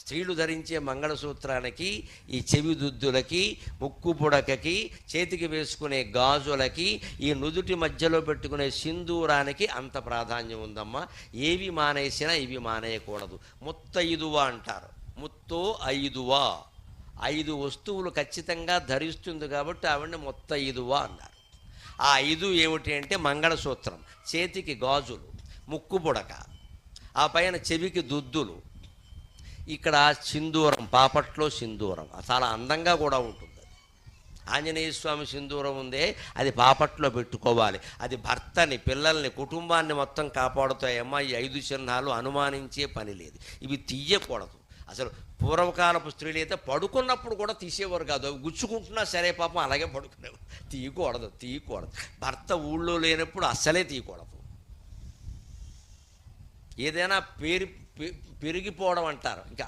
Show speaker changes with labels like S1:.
S1: స్త్రీలు ధరించే మంగళసూత్రానికి, ఈ చెవి దుద్దులకి, ముక్కు పుడకకి, చేతికి వేసుకునే గాజులకి, ఈ నుదుటి మధ్యలో పెట్టుకునే సింధూరానికి అంత ప్రాధాన్యం ఉందమ్మా. ఏవి మానేసినా ఇవి మానేయకూడదు. ముత్తైదువ అంటారు. ముత్తో ఐదువా, 5 వస్తువులు ఖచ్చితంగా ధరిస్తుంది కాబట్టి ఆవిడని ముత్తైదువ అన్నారు. ఆ 5 ఏమిటి అంటే మంగళసూత్రం, చేతికి గాజులు, ముక్కు పుడక, ఆ పైన చెవికి దుద్దులు, ఇక్కడ సింధూరం, పాపట్లో సింధూరం చాలా అందంగా కూడా ఉంటుంది. ఆంజనేయ స్వామి సింధూరం ఉందే, అది పాపట్లో పెట్టుకోవాలి. అది భర్తని, పిల్లల్ని, కుటుంబాన్ని మొత్తం కాపాడుతాయమ్మా. ఈ 5 చిహ్నాలు అనుమానించే పని లేదు. ఇవి తీయకూడదు. అసలు పూర్వకాలపు స్త్రీలు అయితే పడుకున్నప్పుడు కూడా తీసేవారు కాదు. అవి గుచ్చుకుంటున్నా సరే పాపం అలాగే పడుకునేవారు. తీయకూడదు. భర్త ఊళ్ళో లేనప్పుడు అస్సలే తీయకూడదు. ఏదైనా పెరిగిపోవడం అంటారు. ఇంకా